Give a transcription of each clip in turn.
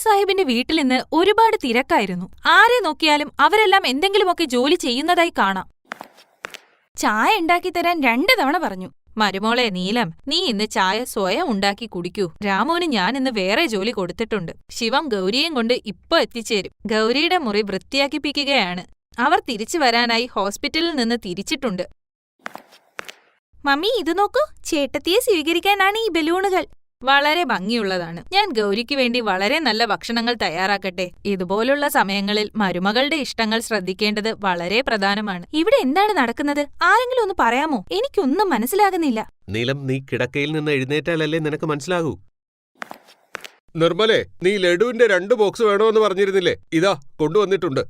സാഹിബിന്റെ വീട്ടിൽ നിന്ന് ഒരുപാട് തിരക്കായിരുന്നു. ആരെ നോക്കിയാലും അവരെല്ലാം എന്തെങ്കിലുമൊക്കെ ജോലി ചെയ്യുന്നതായി കാണാം. ചായ ഉണ്ടാക്കിത്തരാൻ 2 തവണ പറഞ്ഞു. മരുമോളെ നീലം, നീ ഇന്ന് ചായ സ്വയം ഉണ്ടാക്കി കുടിക്കൂ. രാമുവിന് ഞാൻ ഇന്ന് വേറെ ജോലി കൊടുത്തിട്ടുണ്ട്. ശിവം ഗൗരിയും കൊണ്ട് ഇപ്പൊ എത്തിച്ചേരും. ഗൗരിയുടെ മുറി വൃത്തിയാക്കിപ്പിക്കുകയാണ്. അവർ തിരിച്ചു വരാനായി ഹോസ്പിറ്റലിൽ നിന്ന് തിരിച്ചിട്ടുണ്ട്. മമ്മി, ഇത് നോക്കൂ, ചേട്ടത്തിയെ സ്വീകരിക്കാനാണ് ഈ ബലൂണുകൾ. വളരെ ഭംഗിയുള്ളതാണ്. ഞാൻ ഗൗരിക്ക് വേണ്ടി വളരെ നല്ല ഭക്ഷണങ്ങൾ തയ്യാറാക്കട്ടെ. ഇതുപോലുള്ള സമയങ്ങളിൽ മരുമകളുടെ ഇഷ്ടങ്ങൾ ശ്രദ്ധിക്കേണ്ടത് വളരെ പ്രധാനമാണ്. ഇവിടെ എന്താണ് നടക്കുന്നത്? ആരെങ്കിലും ഒന്ന് പറയാമോ? എനിക്കൊന്നും മനസ്സിലാകുന്നില്ല. നീലം, നീ കിടക്കയിൽ നിന്ന് എഴുന്നേറ്റാലല്ലേ നിനക്ക് മനസ്സിലാകൂ. നിർമ്മലേ, നീ ലഡുവിന്റെ 2 ബോക്സ് വേണോന്ന് പറഞ്ഞിരുന്നില്ലേ? ഇതാ കൊണ്ടുവന്നിട്ടുണ്ട്.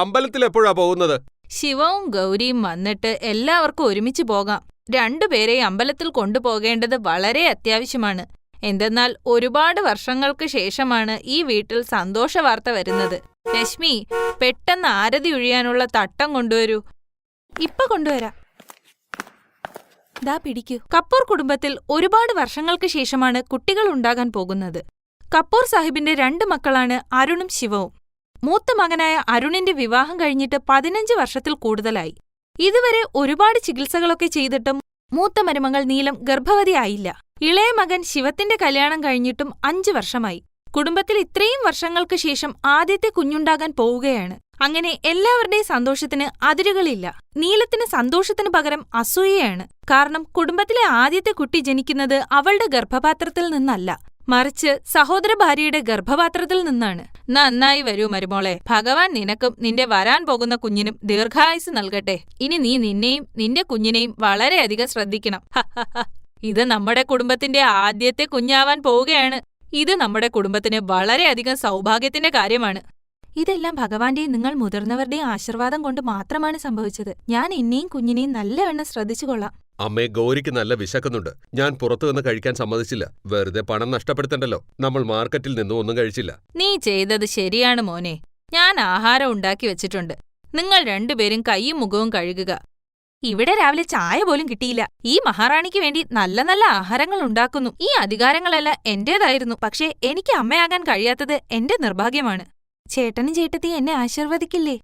അമ്പലത്തിൽ എപ്പോഴാ പോകുന്നത്? ശിവവും ഗൗരിയും വന്നിട്ട് എല്ലാവർക്കും ഒരുമിച്ച് പോകാം. 2 പേരെ അമ്പലത്തിൽ കൊണ്ടുപോകേണ്ടത് വളരെ അത്യാവശ്യമാണ്. എന്തെന്നാൽ ഒരുപാട് വർഷങ്ങൾക്ക് ശേഷമാണ് ഈ വീട്ടിൽ സന്തോഷവാർത്ത വരുന്നത്. രശ്മി, പെട്ടെന്ന് ആരതി ഒഴിയാനുള്ള തട്ടം കൊണ്ടുവരൂ. ഇപ്പൊ കൊണ്ടുവരാം. ദാ പിടിക്കൂ. കപൂർ കുടുംബത്തിൽ ഒരുപാട് വർഷങ്ങൾക്ക് ശേഷമാണ് കുട്ടികൾ ഉണ്ടാകാൻ പോകുന്നത്. കപൂർ സാഹിബിന്റെ 2 മക്കളാണ് അരുണും ശിവവും. മൂത്ത മകനായ അരുണിന്റെ വിവാഹം കഴിഞ്ഞിട്ട് 15 വർഷത്തിൽ കൂടുതലായി. ഇതുവരെ ഒരുപാട് ചികിത്സകളൊക്കെ ചെയ്തിട്ടും മൂത്ത മരുമകൾ നീലം ഗർഭവതിയായില്ല. ഇളയ മകൻ ശിവത്തിന്റെ കല്യാണം കഴിഞ്ഞിട്ടും 5 വർഷമായി. കുടുംബത്തിൽ ഇത്രയും വർഷങ്ങൾക്ക് ശേഷം ആദ്യത്തെ കുഞ്ഞുണ്ടാകാൻ പോവുകയാണ്. അങ്ങനെ എല്ലാവരുടെയും സന്തോഷത്തിന് അതിരുകളില്ല. നീലത്തിന് സന്തോഷത്തിന് പകരം അസൂയയാണ്. കാരണം കുടുംബത്തിലെ ആദ്യത്തെ കുട്ടി ജനിക്കുന്നത് അവളുടെ ഗർഭപാത്രത്തിൽ നിന്നല്ല, മറിച്ച് സഹോദര ഭാര്യയുടെ ഗർഭപാത്രത്തിൽ നിന്നാണ്. നന്നായി വരൂ മരുമോളെ. ഭഗവാൻ നിനക്കും നിന്റെ വരാൻ പോകുന്ന കുഞ്ഞിനും ദീർഘായുസ് നൽകട്ടെ. ഇനി നീ നിന്നെയും നിന്റെ കുഞ്ഞിനെയും വളരെയധികം ശ്രദ്ധിക്കണം. ഇത് നമ്മുടെ കുടുംബത്തിന്റെ ആദ്യത്തെ കുഞ്ഞാവാൻ പോവുകയാണ്. ഇത് നമ്മുടെ കുടുംബത്തിന് വളരെയധികം സൗഭാഗ്യത്തിന്റെ കാര്യമാണ്. ഇതെല്ലാം ഭഗവാന്റെയും നിങ്ങൾ മുതിർന്നവരുടെയും ആശീർവാദം കൊണ്ട് മാത്രമാണ് സംഭവിച്ചത്. ഞാൻ എന്നെയും കുഞ്ഞിനെയും നല്ലവണ്ണം ശ്രദ്ധിച്ചുകൊള്ളാം. അമ്മേ, ഗൗരിക്ക് നല്ല വിശക്കുന്നുണ്ട്. ഞാൻ പുറത്തുനിന്ന് കഴിക്കാൻ സമ്മതിച്ചില്ല. വെറുതെ പണം നഷ്ടപ്പെടുത്തണ്ടല്ലോ. നമ്മൾ മാർക്കറ്റിൽ നിന്നും ഒന്നും കഴിച്ചില്ല. നീ ചെയ്തത് ശരിയാണ് മോനെ. ഞാൻ ആഹാരം ഉണ്ടാക്കി വെച്ചിട്ടുണ്ട്. നിങ്ങൾ 2 പേരും കൈയും മുഖവും കഴുകുക. ഇവിടെ രാവിലെ ചായ പോലും കിട്ടിയില്ല. ഈ മഹാറാണിക്ക് വേണ്ടി നല്ല നല്ല ആഹാരങ്ങൾ ഉണ്ടാക്കുന്നു. ഈ അധികാരങ്ങളെല്ലാം എന്റേതായിരുന്നു. പക്ഷേ എനിക്ക് അമ്മയാകാൻ കഴിയാത്തത് എന്റെ നിർഭാഗ്യമാണ്. ചേട്ടനും ചേട്ടത്തി എന്നെ ആശീർവദിക്കില്ലേ?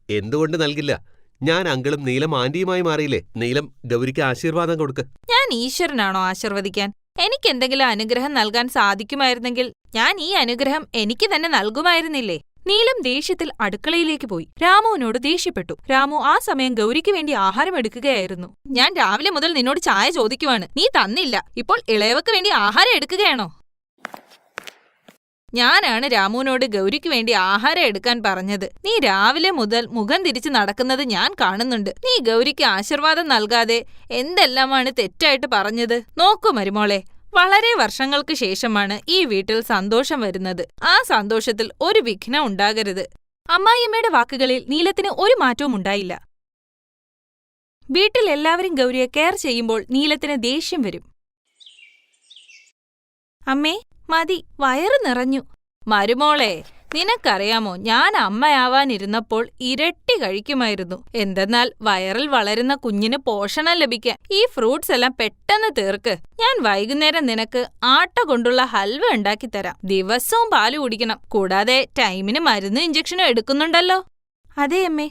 എന്തുകൊണ്ട് നൽകില്ല? ഞാൻ അങ്കിളും നീലം ആന്റിയുമായി മാറിയില്ലേ? നീലം, ഗൗരിക്ക് ആശീർവാദം കൊടുക്ക്. ഞാൻ ഈശ്വരനാണോ ആശീർവദിക്കാൻ? എനിക്കെന്തെങ്കിലും അനുഗ്രഹം നൽകാൻ സാധിക്കുമായിരുന്നെങ്കിൽ ഞാൻ ഈ അനുഗ്രഹം എനിക്ക് തന്നെ നൽകുമായിരുന്നില്ലേ? നീലം ദേഷ്യത്തിൽ അടുക്കളയിലേക്ക് പോയി. രാമുവിനോട് ദേഷ്യപ്പെട്ടു. രാമു ആ സമയം ഗൗരിക്ക് വേണ്ടി ആഹാരം എടുക്കുകയായിരുന്നു. ഞാൻ രാവിലെ മുതൽ നിന്നോട് ചായ ചോദിക്കുവാണ്, നീ തന്നില്ല. ഇപ്പോൾ ഇളയവക്ക് വേണ്ടി ആഹാരം എടുക്കുകയാണോ? ഞാനാണ് രാമുവിനോട് ഗൗരിക്ക് വേണ്ടി ആഹാരം എടുക്കാൻ പറഞ്ഞത്. നീ രാവിലെ മുതൽ മുഖം തിരിച്ചു നടക്കുന്നത് ഞാൻ കാണുന്നുണ്ട്. നീ ഗൗരിക്ക് ആശീർവാദം നൽകാതെ എന്തെല്ലാമാണ് തെറ്റായിട്ട് പറഞ്ഞത്. നോക്കൂ മരുമോളെ, വളരെ വർഷങ്ങൾക്ക് ശേഷമാണ് ഈ വീട്ടിൽ സന്തോഷം വരുന്നത്. ആ സന്തോഷത്തിൽ ഒരു വിഘ്നം ഉണ്ടാകരുത്. അമ്മായിയമ്മയുടെ വാക്കുകളിൽ നീലത്തിന് ഒരു മാറ്റവും ഉണ്ടായില്ല. വീട്ടിൽ എല്ലാവരും ഗൗരിയെ കെയർ ചെയ്യുമ്പോൾ നീലത്തിന് ദേഷ്യം വരും. അമ്മേ, മതി, വയറ് നിറഞ്ഞു. മരുമോളെ, നിനക്കറിയാമോ, ഞാൻ അമ്മയാവാനിരുന്നപ്പോൾ ഇരട്ടി കഴിക്കുമായിരുന്നു. എന്തെന്നാൽ വയറിൽ വളരുന്ന കുഞ്ഞിന് പോഷണം ലഭിക്കാൻ ഈ ഫ്രൂട്ട്സ് എല്ലാം പെട്ടെന്ന് തീർക്ക്. ഞാൻ വൈകുന്നേരം നിനക്ക് ആട്ട കൊണ്ടുള്ള ഹൽവ ഉണ്ടാക്കിത്തരാം. ദിവസവും പാല് കുടിക്കണം. കൂടാതെ ടൈമിന് മരുന്നും ഇഞ്ചക്ഷനും എടുക്കുന്നുണ്ടല്ലോ. അതെ അമ്മേ.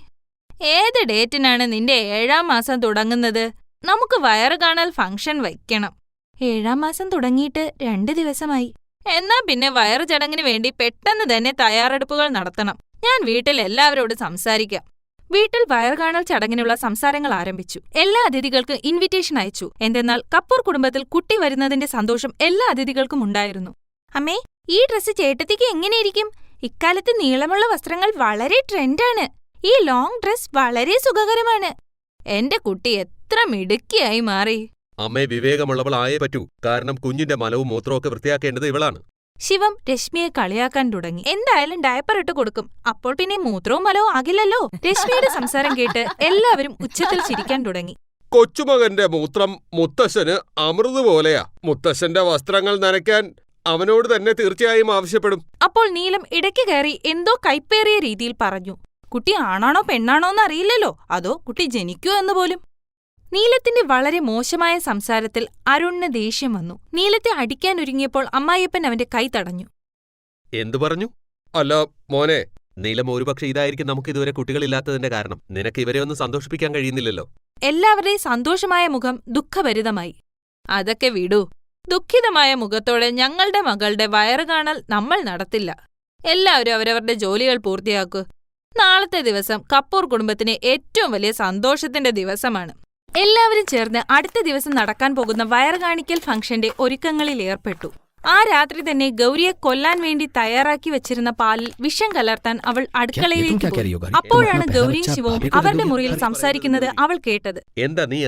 ഏത് ഡേറ്റിനാണ് നിന്റെ 7ാം മാസം തുടങ്ങുന്നത്? നമുക്ക് വയറ് കാണൽ ഫംഗ്ഷൻ വയ്ക്കണം. 7ാം മാസം തുടങ്ങിയിട്ട് 2 ദിവസമായി. എന്നാ പിന്നെ വയറു ചടങ്ങിന് വേണ്ടി പെട്ടെന്ന് തന്നെ തയ്യാറെടുപ്പുകൾ നടത്തണം. ഞാൻ വീട്ടിൽ എല്ലാവരോടും സംസാരിക്കാം. വീട്ടിൽ വയറുകാണൽ ചടങ്ങിനുള്ള സംസാരങ്ങൾ ആരംഭിച്ചു. എല്ലാ അതിഥികൾക്കും ഇൻവിറ്റേഷൻ അയച്ചു. എന്തെന്നാൽ കപൂർ കുടുംബത്തിൽ കുട്ടി വരുന്നതിന്റെ സന്തോഷം എല്ലാ അതിഥികൾക്കും ഉണ്ടായിരുന്നു. അമ്മേ, ഈ ഡ്രസ്സ് ചേട്ടത്തിക്ക് എങ്ങനെയിരിക്കും? ഇക്കാലത്ത് നീളമുള്ള വസ്ത്രങ്ങൾ വളരെ ട്രെൻഡാണ്. ഈ ലോങ് ഡ്രസ് വളരെ സുഖകരമാണ്. എന്റെ കുട്ടി എത്ര മിടുക്കിയായി മാറി. അമ്മേ, വിവേകമുള്ളവളായേ പറ്റൂ. കാരണം കുഞ്ഞിന്റെ മലവും മൂത്രവും ഒക്കെ വൃത്തിയാക്കേണ്ടത് ഇവളാണ്. ശിവം രശ്മിയെ കളിയാക്കാൻ തുടങ്ങി. എന്തായാലും ഡയപ്പർ ഇട്ട് കൊടുക്കും. അപ്പോൾ പിന്നെ മൂത്രവും മലവും ആകില്ലല്ലോ. രശ്മിയുടെ സംസാരം കേട്ട് എല്ലാവരും ഉച്ചത്തിൽ ചിരിക്കാൻ തുടങ്ങി. കൊച്ചുമകന്റെ മൂത്രം മുത്തശ്ശന് അമൃത് പോലെയാ. മുത്തശ്ശന്റെ വസ്ത്രങ്ങൾ നനയ്ക്കാൻ അവനോട് തന്നെ തീർച്ചയായും ആവശ്യപ്പെടും. അപ്പോൾ നീലം ഇടയ്ക്ക് കയറി എന്തോ കൈപ്പേറിയ രീതിയിൽ പറഞ്ഞു. കുട്ടി ആണാണോ പെണ്ണാണോന്ന് അറിയില്ലല്ലോ. അതോ കുട്ടി ജനിക്കുമോ എന്ന് പോലും. നീലത്തിന്റെ വളരെ മോശമായ സംസാരത്തിൽ അരുണിന് ദേഷ്യം വന്നു. നീലത്തെ അടിക്കാനൊരുങ്ങിയപ്പോൾ അമ്മായിയപ്പൻ അവന്റെ കൈ തടഞ്ഞു. എന്തു പറഞ്ഞു? അല്ല മോനെ, നീലം ഒരുപക്ഷെ ഇതായിരിക്കും നമുക്ക് ഇതുവരെ കുട്ടികളില്ലാത്തതിന്റെ കാരണം. നിനക്ക് ഇവരെ ഒന്നും സന്തോഷിപ്പിക്കാൻ കഴിയുന്നില്ലല്ലോ. എല്ലാവരുടെയും സന്തോഷമായ മുഖം ദുഃഖഭരിതമായി. അതൊക്കെ വിടൂ. ദുഃഖിതമായ മുഖത്തോടെ ഞങ്ങളുടെ മകളുടെ വയറുകാണൽ നമ്മൾ നടത്തില്ല. എല്ലാവരും അവരവരുടെ ജോലികൾ പൂർത്തിയാക്കൂ. നാളത്തെ ദിവസം കപൂർ കുടുംബത്തിന് ഏറ്റവും വലിയ സന്തോഷത്തിന്റെ ദിവസമാണ്. എല്ലാവരും ചേർന്ന് അടുത്ത ദിവസം നടക്കാൻ പോകുന്ന വയറുകാണിക്കൽ ഫംഗ്ഷന്റെ ഒരുക്കങ്ങളിൽ ഏർപ്പെട്ടു. ആ രാത്രി തന്നെ ഗൗരിയെ കൊല്ലാൻ വേണ്ടി തയ്യാറാക്കി വെച്ചിരുന്ന പാലിൽ വിഷം കലർത്താൻ അവൾ അടുക്കളയിലേക്ക് പോയി. അപ്പോഴാണ് ഗൗരിയും ശിവവും അവരുടെ മുറിയിൽ സംസാരിക്കുന്നത് അവൾ കേട്ടത്.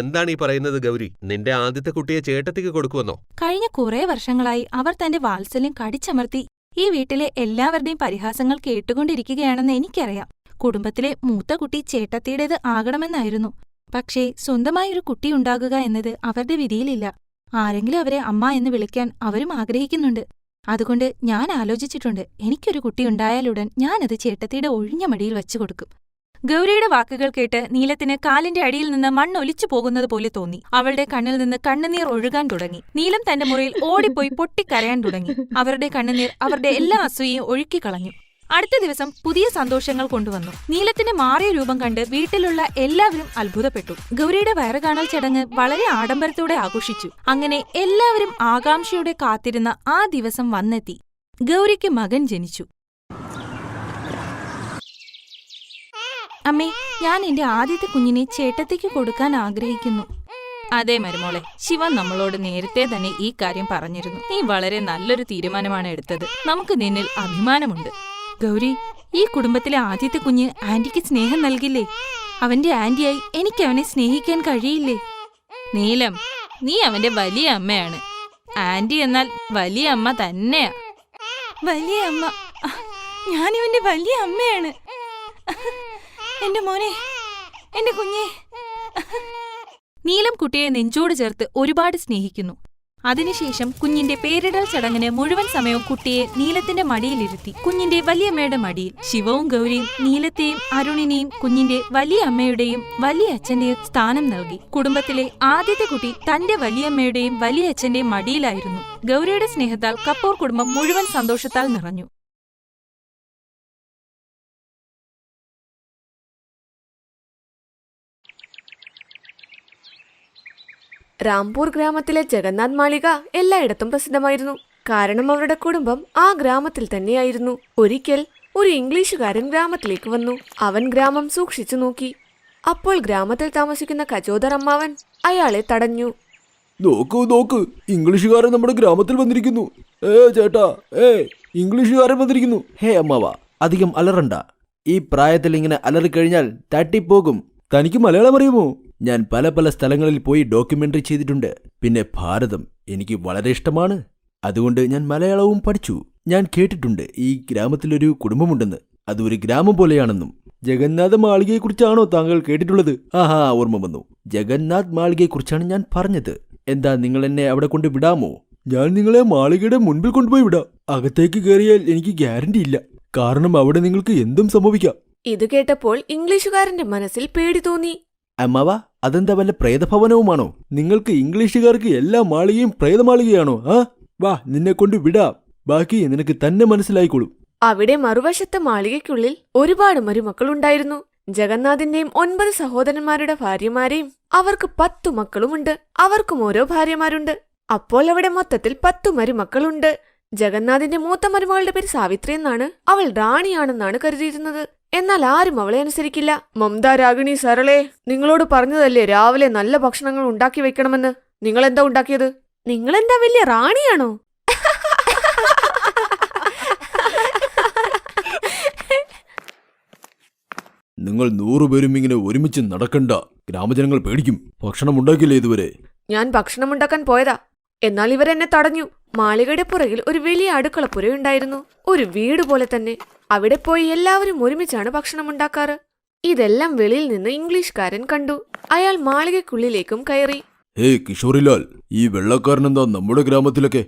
എന്താണ് ഈ പറയുന്നത് ഗൗരി? നിന്റെ ആദ്യത്തെ കുട്ടിയെ ചേട്ടത്തിക്ക് കൊടുക്കുമെന്നോ? കഴിഞ്ഞ കുറെ വർഷങ്ങളായി അവർ തന്റെ വാത്സല്യം കടിച്ചമർത്തി ഈ വീട്ടിലെ എല്ലാവരുടെയും പരിഹാസങ്ങൾ കേട്ടുകൊണ്ടിരിക്കുകയാണെന്ന് എനിക്കറിയാം. കുടുംബത്തിലെ മൂത്ത കുട്ടി ചേട്ടത്തിയുടേത് ആകണമെന്നായിരുന്നു. പക്ഷേ സ്വന്തമായൊരു കുട്ടിയുണ്ടാകുക എന്നത് അവരുടെ വിധിയിലില്ല. ആരെങ്കിലും അവരെ അമ്മ എന്ന് വിളിക്കാൻ അവരും ആഗ്രഹിക്കുന്നുണ്ട്. അതുകൊണ്ട് ഞാൻ ആലോചിച്ചിട്ടുണ്ട്, എനിക്കൊരു കുട്ടിയുണ്ടായാലുടൻ ഞാനത് ചേട്ടത്തിയുടെ ഒഴിഞ്ഞ മടിയിൽ വച്ചുകൊടുക്കും. ഗൗരിയുടെ വാക്കുകൾ കേട്ട് നീലത്തിന് കാലിന്റെ അടിയിൽ നിന്ന് മണ്ണൊലിച്ചു പോകുന്നത് പോലെ തോന്നി. അവളുടെ കണ്ണിൽ നിന്ന് കണ്ണുനീർ ഒഴുകാൻ തുടങ്ങി. നീലം തന്റെ മുറിയിൽ ഓടിപ്പോയി പൊട്ടിക്കരയാൻ തുടങ്ങി. അവരുടെ കണ്ണുനീർ അവരുടെ എല്ലാ അസൂയയും ഒഴുക്കിക്കളഞ്ഞു. അടുത്ത ദിവസം പുതിയ സന്തോഷങ്ങൾ കൊണ്ടുവന്നു. നീലത്തിന്റെ മാറിയ രൂപം കണ്ട് വീട്ടിലുള്ള എല്ലാവരും അത്ഭുതപ്പെട്ടു. ഗൗരിയുടെ വയറുകാണൽ ചടങ്ങ് വളരെ ആഡംബരത്തോടെ ആഘോഷിച്ചു. അങ്ങനെ എല്ലാവരും ആകാംക്ഷയോടെ കാത്തിരുന്ന ആ ദിവസം വന്നെത്തി. ഗൗരിക്ക് മകൻ ജനിച്ചു. അമ്മേ, ഞാൻ എന്റെ ആദ്യത്തെ കുഞ്ഞിനെ ചേട്ടത്തിക്ക് കൊടുക്കാൻ ആഗ്രഹിക്കുന്നു. അതെ മരുമോളെ, ശിവൻ നമ്മളോട് നേരത്തെ തന്നെ ഈ കാര്യം പറഞ്ഞിരുന്നു. നീ വളരെ നല്ലൊരു തീരുമാനമാണ് എടുത്തത്. നമുക്ക് നിന്നിൽ അഭിമാനമുണ്ട്. ഗൗരി, ഈ കുടുംബത്തിലെ ആദ്യത്തെ കുഞ്ഞ് ആന്റിക്ക് സ്നേഹം നൽകില്ലേ? അവന്റെ ആന്റിയായി എനിക്ക് അവനെ സ്നേഹിക്കാൻ കഴിയില്ലേ? നീലം, നീ അവന്റെ വലിയ അമ്മയാണ്. ആന്റി എന്നാൽ വലിയ അമ്മ തന്നെയാ. വലിയ അമ്മ? ഞാനിവന്റെ വലിയ അമ്മയാണ്. എന്റെ മോനെ, എന്റെ കുഞ്ഞെ. നീലം കുട്ടിയെ നെഞ്ചോട് ചേർത്ത് ഒരുപാട് സ്നേഹിക്കുന്നു. അതിനുശേഷം കുഞ്ഞിന്റെ പേരിടൽ ചടങ്ങിന് മുഴുവൻ സമയവും കുട്ടിയെ നീലത്തിന്റെ മടിയിലിരുത്തി. കുഞ്ഞിന്റെ വലിയമ്മയുടെ മടിയിൽ. ശിവവും ഗൗരിയും നീലത്തെയും അരുണിനെയും കുഞ്ഞിന്റെ വലിയ അമ്മയുടെയും വലിയ അച്ഛന്റെയും സ്ഥാനം നൽകി. കുടുംബത്തിലെ ആദ്യത്തെ കുട്ടി തന്റെ വലിയമ്മയുടെയും വലിയ അച്ഛന്റെയും മടിയിലായിരുന്നു. ഗൗരിയുടെ സ്നേഹത്താൽ കപൂർ കുടുംബം മുഴുവൻ സന്തോഷത്താൽ നിറഞ്ഞു. രാംപൂർ ഗ്രാമത്തിലെ ജഗന്നാഥ് മാളിക എല്ലായിടത്തും പ്രസിദ്ധമായിരുന്നു. കാരണം അവരുടെ കുടുംബം ആ ഗ്രാമത്തിൽ തന്നെയായിരുന്നു. ഒരിക്കൽ ഒരു ഇംഗ്ലീഷുകാരൻ ഗ്രാമത്തിലേക്ക് വന്നു. അവൻ ഗ്രാമം സൂക്ഷിച്ചു നോക്കി. അപ്പോൾ ഗ്രാമത്തിൽ താമസിക്കുന്ന കജോദർ അമ്മാവൻ അയാളെ തടഞ്ഞു. നോക്ക്, ഇംഗ്ലീഷുകാരൻ നമ്മുടെ ഗ്രാമത്തിൽ വന്നിരിക്കുന്നു. ചേട്ടാ, ഇംഗ്ലീഷുകാരൻ വന്നിരിക്കുന്നു. ഹേ അമ്മാവ, അധികം അലറണ്ട. ഈ പ്രായത്തിൽ ഇങ്ങനെ അലറിക്കഴിഞ്ഞാൽ തട്ടിപ്പോകും. തനിക്ക് മലയാളം അറിയുമോ? ഞാൻ പല സ്ഥലങ്ങളിൽ പോയി ഡോക്യുമെന്ററി ചെയ്തിട്ടുണ്ട്. പിന്നെ ഭാരതം എനിക്ക് വളരെ ഇഷ്ടമാണ്. അതുകൊണ്ട് ഞാൻ മലയാളവും പഠിച്ചു. ഞാൻ കേട്ടിട്ടുണ്ട് ഈ ഗ്രാമത്തിലൊരു കുടുംബമുണ്ടെന്ന്. അത് ഒരു ഗ്രാമം പോലെയാണെന്നും. ജഗന്നാഥ മാളികയെക്കുറിച്ചാണോ താങ്കൾ കേട്ടിട്ടുള്ളത്? ആഹാ, ഓർമ്മ വന്നു. ജഗന്നാഥ് മാളികയെക്കുറിച്ചാണ് ഞാൻ പറഞ്ഞത്. എന്താ, നിങ്ങൾ എന്നെ അവിടെ കൊണ്ട് വിടാമോ? ഞാൻ നിങ്ങളെ മാളികയുടെ മുൻപിൽ കൊണ്ടുപോയി വിടാം. അകത്തേക്ക് കയറിയാൽ എനിക്ക് ഗ്യാരണ്ടി ഇല്ല. കാരണം അവിടെ നിങ്ങൾക്ക് എന്തും സംഭവിക്കാം. ഇത് കേട്ടപ്പോൾ ഇംഗ്ലീഷുകാരന്റെ മനസ്സിൽ പേടി തോന്നി. അമ്മാവ, അതെന്താ വല്ല പ്രേതഭവനവുമാണോ? നിങ്ങൾക്ക് ഇംഗ്ലീഷുകാർക്ക് എല്ലാ മാളികയും പ്രേതമാളികയാണോ? വാ, നിന്നെ കൊണ്ട് വിടാം. ബാക്കി നിനക്ക് തന്നെ മനസ്സിലായിക്കോളും. അവിടെ മറുവശത്തെ മാളികയ്ക്കുള്ളിൽ ഒരുപാട് മരുമക്കളുണ്ടായിരുന്നു. ജഗന്നാഥിന്റെയും 9 സഹോദരന്മാരുടെ ഭാര്യമാരെയും അവർക്ക് 10 മക്കളുമുണ്ട്. അവർക്കും ഓരോ ഭാര്യമാരുണ്ട്. അപ്പോൾ അവിടെ മൊത്തത്തിൽ 10 മരുമക്കളുണ്ട്. ജഗന്നാഥിന്റെ മൂത്ത മരുമകളുടെ പേര് സാവിത്രി എന്നാണ്. അവൾ റാണിയാണെന്നാണ് കരുതിയിരുന്നത്. എന്നാൽ ആരും അവളെ അനുസരിക്കില്ല. മമത, രാഗിണി, സരളെ, നിങ്ങളോട് പറഞ്ഞതല്ലേ രാവിലെ നല്ല ഭക്ഷണങ്ങൾ ഉണ്ടാക്കി വെക്കണമെന്ന്. നിങ്ങളെന്താ ഉണ്ടാക്കിയത്? നിങ്ങളെന്താ വലിയ റാണിയാണോ? നിങ്ങൾ 100 പേരും ഇങ്ങനെ ഒരുമിച്ച് നടക്കണ്ട. ഗ്രാമജനങ്ങൾ പേടിക്കും. ഭക്ഷണം ഉണ്ടാക്കില്ലേ ഇതുവരെ? ഞാൻ ഭക്ഷണമുണ്ടാക്കാൻ പോയതാ. എന്നാൽ ഇവരെന്നെ തടഞ്ഞു. മാളികയുടെ പുറകിൽ ഒരു വലിയ അടുക്കളപ്പുരയുണ്ടായിരുന്നു. ഒരു വീട് പോലെ തന്നെ. അവിടെ പോയി എല്ലാവരും ഒരുമിച്ചാണ് ഭക്ഷണമുണ്ടാക്കാറ്. ഇതെല്ലാം വെളിയിൽ നിന്ന് ഇംഗ്ലീഷുകാരൻ കണ്ടു. അയാൾ മാളികയ്ക്കുള്ളിലേക്കും കയറി. ഹേ കിഷോറിലാൽ, ഈ വെള്ളക്കാരനെന്താ നമ്മുടെ ഗ്രാമത്തിലൊക്കെ?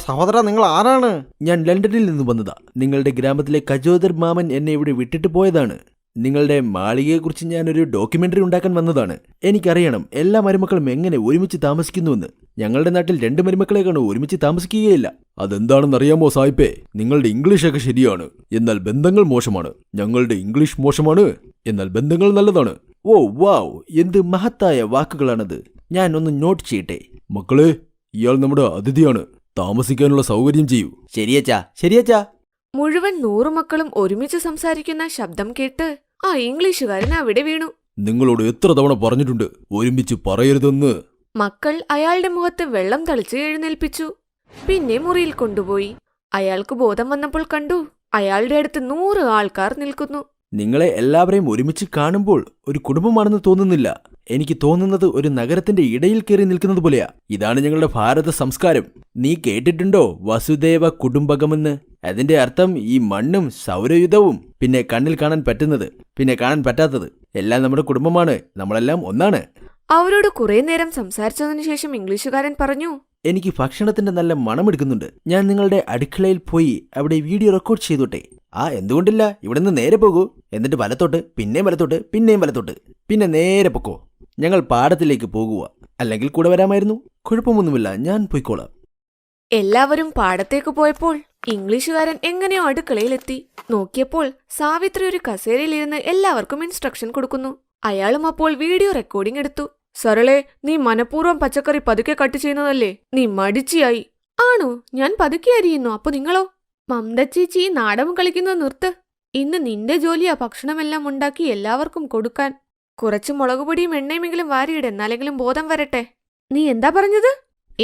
സഹോദര, നിങ്ങൾ ആരാണ്? ഞാൻ ലണ്ടനിൽ നിന്ന് വന്നതാ. നിങ്ങളുടെ ഗ്രാമത്തിലെ കജോദർ മാമൻ എന്നെ ഇവിടെ വിട്ടിട്ട് പോയതാണ്. നിങ്ങളുടെ മാളികയെക്കുറിച്ച് ഞാനൊരു ഡോക്യുമെന്ററി ഉണ്ടാക്കാൻ വന്നതാണ്. എനിക്കറിയണം എല്ലാ മരുമക്കളും എങ്ങനെ ഒരുമിച്ച് താമസിക്കുന്നുവെന്ന്. ഞങ്ങളുടെ നാട്ടിൽ 2 മരുമക്കളെ കാണൂ ഒരുമിച്ച് താമസിക്കുകയില്ല. അതെന്താണെന്നറിയാമോ സായിപ്പേ? നിങ്ങളുടെ ഇംഗ്ലീഷൊക്കെ ശരിയാണ്, എന്നാൽ ബന്ധങ്ങൾ മോശമാണ്. ഞങ്ങളുടെ ഇംഗ്ലീഷ് മോശമാണ്, എന്നാൽ ബന്ധങ്ങൾ നല്ലതാണ്. ഓ വാവ്, എന്ത് മഹത്തായ വാക്കുകളാണത്. ഞാൻ ഒന്ന് നോട്ട് ചെയ്യട്ടെ. മക്കളെ, ഇയാൾ നമ്മുടെ അതിഥിയാണ്. താമസിക്കാനുള്ള സൗകര്യം ചെയ്യൂ. ശരിയച്ചാ, ശരിയച്ചാ. മുഴുവൻ 100 മക്കളും ഒരുമിച്ച് സംസാരിക്കുന്ന ശബ്ദം കേട്ട് ആ ഇംഗ്ലീഷുകാരൻ അവിടെ വീണു. നിങ്ങളോട് എത്ര തവണ പറഞ്ഞിട്ടുണ്ട് ഒരുമിച്ച് പറയരുതെന്ന്? മക്കൾ അയാളുടെ മുഖത്ത് വെള്ളം തളിച്ച് എഴുന്നേൽപ്പിച്ചു. പിന്നെ മുറിയിൽ കൊണ്ടുപോയി. അയാൾക്ക് ബോധം വന്നപ്പോൾ കണ്ടു അയാളുടെ അടുത്ത് 100 ആൾക്കാർ നിൽക്കുന്നു. നിങ്ങളെ എല്ലാവരെയും ഒരുമിച്ച് കാണുമ്പോൾ ഒരു കുടുംബമാണെന്ന് തോന്നുന്നില്ല. എനിക്ക് തോന്നുന്നത് ഒരു നഗരത്തിന്റെ ഇടയിൽ കയറി നിൽക്കുന്നത് പോലെയാ. ഇതാണ് ഞങ്ങളുടെ ഭാരത സംസ്കാരം. നീ കേട്ടിട്ടുണ്ടോ വസുദേവ കുടുംബകമെന്ന്? അതിന്റെ അർത്ഥം ഈ മണ്ണും സൗരയുധവും പിന്നെ കണ്ണിൽ കാണാൻ പറ്റുന്നത് പിന്നെ കാണാൻ പറ്റാത്തത് എല്ലാം നമ്മുടെ കുടുംബമാണ്. നമ്മളെല്ലാം ഒന്നാണ്. അവരോട് കുറെ നേരം സംസാരിച്ചതിനു ശേഷം ഇംഗ്ലീഷുകാരൻ പറഞ്ഞു, എനിക്ക് ഭക്ഷണത്തിന്റെ നല്ല മണമെടുക്കുന്നുണ്ട്. ഞാൻ നിങ്ങളുടെ അടുക്കളയിൽ പോയി അവിടെ വീഡിയോ റെക്കോർഡ് ചെയ്തോട്ടെ? എന്തുകൊണ്ടില്ല. ഇവിടെ നിന്ന് നേരെ പോകൂ. എന്നിട്ട് വലത്തോട്ട്, പിന്നെയും വലത്തോട്ട്, പിന്നെയും വലത്തോട്ട്, പിന്നെ നേരെ പൊക്കോ. ഞങ്ങൾ പാടത്തിലേക്ക് പോകുക. അല്ലെങ്കിൽ കൂടെ വരാമായിരുന്നു. കുഴപ്പമൊന്നുമില്ല, ഞാൻ പോയിക്കോളാം. എല്ലാവരും പാടത്തേക്ക് പോയപ്പോൾ ഇംഗ്ലീഷുകാരൻ എങ്ങനെയോ അടുക്കളയിലെത്തി. നോക്കിയപ്പോൾ സാവിത്രി ഒരു കസേരയിലിരുന്ന് എല്ലാവർക്കും ഇൻസ്ട്രക്ഷൻ കൊടുക്കുന്നു. അയാളും അപ്പോൾ വീഡിയോ റെക്കോർഡിംഗ് എടുത്തു. സരളെ, നീ മനഃപൂർവ്വം പച്ചക്കറി പതുക്കെ കട്ട് ചെയ്യുന്നതല്ലേ? നീ മടിച്ചിയായി. ആണോ? ഞാൻ പതുക്കെ അരിയുന്നു. അപ്പൊ നിങ്ങളോ? മമത ചേച്ചി നാടകം കളിക്കുന്നത് നിർത്ത്. ഇന്ന് നിന്റെ ജോലിയാ ഭക്ഷണമെല്ലാം ഉണ്ടാക്കി എല്ലാവർക്കും കൊടുക്കാൻ. കുറച്ച് മുളകുപൊടിയും എണ്ണയുമെങ്കിലും വാരിയിട്, എന്നാലെങ്കിലും ബോധം വരട്ടെ. നീ എന്താ പറഞ്ഞത്?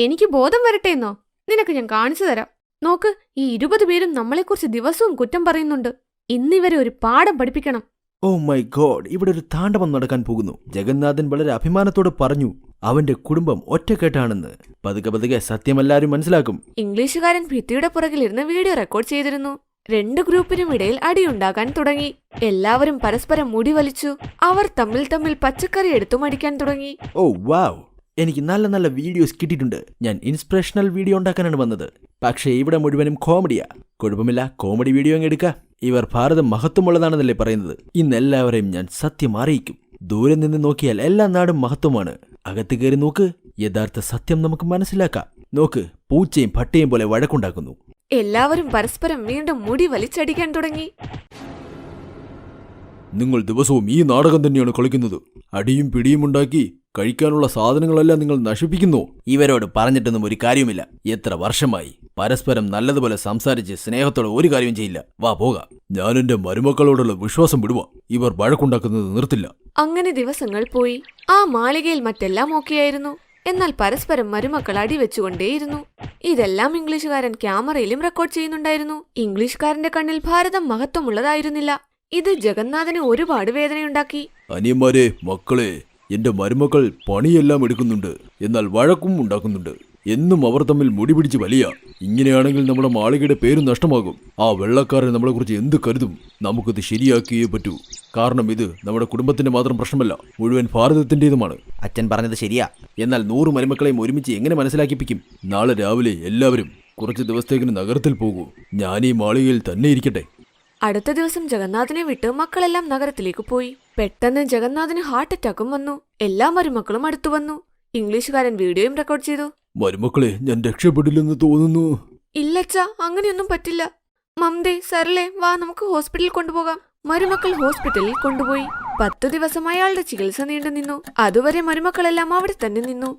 എനിക്ക് ബോധം വരട്ടെ എന്നോ? നിനക്ക് ഞാൻ കാണിച്ചു തരാം. നോക്ക്, ഈ 20 പേരും നമ്മളെക്കുറിച്ച് ദിവസവും കുറ്റം പറയുന്നുണ്ട്. ഇന്നിവരെ ഒരു പാഠം പഠിപ്പിക്കണം. ഓ മൈ ഗോഡ്, ഇവിടെ ഒരു താണ്ഡവം നടക്കാൻ പോകുന്നു. ജഗന്നാഥൻ വളരെ അഭിമാനത്തോടെ പറഞ്ഞു അവന്റെ കുടുംബം ഒറ്റക്കെട്ടാണെന്ന്. പതുക്കെ പതുക്കെ സത്യമെല്ലാരും മനസ്സിലാക്കും. ഇംഗ്ലീഷുകാരൻ ഭിത്തിയുടെ പുറകിലിരുന്ന് വീഡിയോ റെക്കോർഡ് ചെയ്തിരുന്നു. 2 ഗ്രൂപ്പിനും ഇടയിൽ അടിയുണ്ടാകാൻ തുടങ്ങി. എല്ലാവരും പരസ്പരം മുടി വലിച്ചു. അവർ തമ്മിൽ പച്ചക്കറി എടുത്തു മടിക്കാൻ തുടങ്ങി. ഓ വാവ്, എനിക്ക് നല്ല നല്ല വീഡിയോസ് കിട്ടിയിട്ടുണ്ട്. ഞാൻ ഇൻസ്പിറേഷണൽ വീഡിയോ ഉണ്ടാക്കാനാണ് വന്നത്. പക്ഷേ ഇവിടെ മുഴുവനും കോമഡിയാ. കുഴപ്പമില്ല, കോമഡി വീഡിയോ അങ്ങ് എടുക്ക. ഇവർ ഭാരതം മഹത്വമുള്ളതാണെന്നല്ലേ പറയുന്നത്. ഇന്നെല്ലാവരെയും ഞാൻ സത്യം അറിയിക്കും. ദൂരെ നിന്ന് നോക്കിയാൽ എല്ലാ നാടും മഹത്വമാണ്. അകത്ത് കയറി നോക്ക്, യഥാർത്ഥ സത്യം നമുക്ക് മനസ്സിലാക്കാം. നോക്ക്, പൂച്ചയും പട്ടിയും പോലെ വഴക്കുണ്ടാക്കുന്നു. എല്ലാവരും പരസ്പരം വീണ്ടും മുടി വലിച്ചടിക്കാൻ തുടങ്ങി. നിങ്ങൾ ദിവസവും ഈ നാടകം തന്നെയാണ് കളിക്കുന്നത്. അടിയും പിടിയും ഉണ്ടാക്കി കഴിക്കാനുള്ള സാധനങ്ങളെല്ലാം നിങ്ങൾ നശിപ്പിക്കുന്നു. ഇവരോട് പറഞ്ഞിട്ടൊന്നും ഒരു കാര്യവുമില്ല. എത്ര വർഷമായി പരസ്പരം നല്ലതുപോലെ സംസാരിച്ച് സ്നേഹത്തോടെ ഒരു കാര്യവും ചെയ്യില്ല. വാ പോകാം. ഞാൻ എന്റെ മരുമക്കളോടുള്ള വിശ്വാസം വിടുക. ഇവർ വഴക്കുണ്ടാക്കുന്നത് നിർത്തില്ല. അങ്ങനെ ദിവസങ്ങൾ പോയി. ആ മാളികയിൽ മറ്റെല്ലാം ഓക്കെയായിരുന്നു. എന്നാൽ പരസ്പരം മരുമക്കൾ അടിവെച്ചുകൊണ്ടേയിരുന്നു. ഇതെല്ലാം ഇംഗ്ലീഷുകാരൻ ക്യാമറയിലും റെക്കോർഡ് ചെയ്യുന്നുണ്ടായിരുന്നു. ഇംഗ്ലീഷുകാരന്റെ കണ്ണിൽ ഭാരതം മഹത്വമുള്ളതായിരുന്നില്ല. ഇത് ജഗന്നാഥന് ഒരുപാട് വേദനയുണ്ടാക്കി. അനിയന്മാരെ, മക്കളെ, എന്റെ മരുമക്കൾ പണിയെല്ലാം എടുക്കുന്നുണ്ട്, എന്നാൽ വഴക്കും ഉണ്ടാക്കുന്നുണ്ട്. എന്നും അവർ തമ്മിൽ മുടി പിടിച്ച് വലിയ. ഇങ്ങനെയാണെങ്കിൽ നമ്മുടെ മാളികയുടെ പേര് നഷ്ടമാകും. ആ വെള്ളക്കാരൻ നമ്മളെക്കുറിച്ച് എന്ത് കരുതും? നമുക്കിത് ശരിയാക്കിയേ പറ്റൂ. കാരണം ഇത് നമ്മുടെ കുടുംബത്തിന്റെ മാത്രം പ്രശ്നമല്ല, മുഴുവൻ ഭാരതത്തിന്റേതുമാണ്. അച്ഛൻ പറഞ്ഞത് ശരിയാ. എന്നാൽ 100 മരുമക്കളെയും ഒരുമിച്ച് എങ്ങനെ മനസ്സിലാക്കിപ്പിക്കും? നാളെ രാവിലെ എല്ലാവരും കുറച്ച് ദിവസത്തേക്കിന് നഗരത്തിൽ പോകൂ. ഞാൻ ഈ മാളികയിൽ തന്നെ ഇരിക്കട്ടെ. അടുത്ത ദിവസം ജഗന്നാഥനെ വിട്ട് മക്കളെല്ലാം നഗരത്തിലേക്ക് പോയി. പെട്ടെന്ന് ജഗന്നാഥന് ഹാർട്ട് അറ്റാക്കും വന്നു. എല്ലാ മരുമക്കളും അടുത്തു വന്നു. ഇംഗ്ലീഷുകാരൻ വീഡിയോയും റെക്കോർഡ് ചെയ്തു. മരുമക്കളെ, ഞാൻ രക്ഷപ്പെടില്ലെന്ന് തോന്നുന്നു. ഇല്ലച്ചാ, അങ്ങനെയൊന്നും പറ്റില്ല. മമതേ, സരളെ, വാ, നമുക്ക് ഹോസ്പിറ്റലിൽ കൊണ്ടുപോകാം. മരുമക്കൾ ഹോസ്പിറ്റലിൽ കൊണ്ടുപോയി. 10 ദിവസം അയാളുടെ ചികിത്സ നീണ്ടു നിന്നു. അതുവരെ മരുമക്കളെല്ലാം അവിടെ തന്നെ നിന്നു.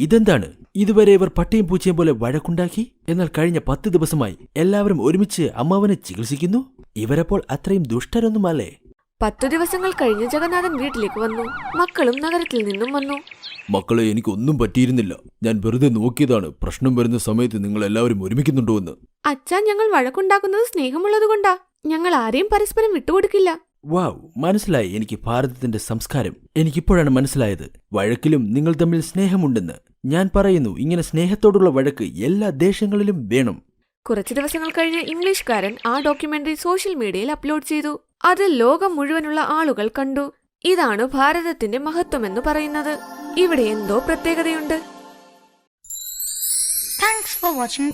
ഇതെന്താണ്? ഇതുവരെ ഇവർ പട്ടിയും പൂച്ചയും പോലെ വഴക്കുണ്ടാക്കി. എന്നാൽ കഴിഞ്ഞ 10 ദിവസമായി എല്ലാവരും ഒരുമിച്ച് അമ്മാവനെ ചികിത്സിക്കുന്നു. ഇവരപ്പോൾ അത്രയും ദുഷ്ടരൊന്നുമല്ലേ? 10 ദിവസങ്ങൾ കഴിഞ്ഞ് ജഗന്നാഥൻ വീട്ടിലേക്ക് വന്നു. മക്കളും നഗരത്തിൽ നിന്നും വന്നു. മക്കളെ, എനിക്കൊന്നും പറ്റിയിരുന്നില്ല. ഞാൻ വെറുതെ നോക്കിയതാണ്. പ്രശ്നം വരുന്ന സമയത്ത് നിങ്ങൾ എല്ലാവരും ഒരുമിക്കുന്നുണ്ടോ എന്ന്. അച്ഛാ, ഞങ്ങൾ വഴക്കുണ്ടാക്കുന്നത് സ്നേഹമുള്ളതുകൊണ്ടാ. ഞങ്ങൾ ആരെയും പരസ്പരം വിട്ടുകൊടുക്കില്ല. വാവ്, മനസ്സിലായി എനിക്ക് ഭാരതത്തിന്റെ സംസ്കാരം. എനിക്കിപ്പോഴാണ് മനസ്സിലായത്. വഴക്കിലും നിങ്ങൾ തമ്മിൽ സ്നേഹമുണ്ടെന്ന്. ഞാൻ പറയുന്നു, ഇങ്ങനെ സ്നേഹത്തോടുള്ള വഴക്ക് എല്ലാ ദേശങ്ങളിലും വേണം. കുറച്ചു ദിവസങ്ങൾ കഴിഞ്ഞ് ഇംഗ്ലീഷുകാരൻ ആ ഡോക്യുമെന്ററി സോഷ്യൽ മീഡിയയിൽ അപ്ലോഡ് ചെയ്തു. അത് ലോകം മുഴുവനുള്ള ആളുകൾ കണ്ടു. ഇതാണ് ഭാരതത്തിന്റെ മഹത്വമെന്ന് പറയുന്നത്. ഇവിടെ എന്തോ പ്രത്യേകതയുണ്ട്. Thanks for watching.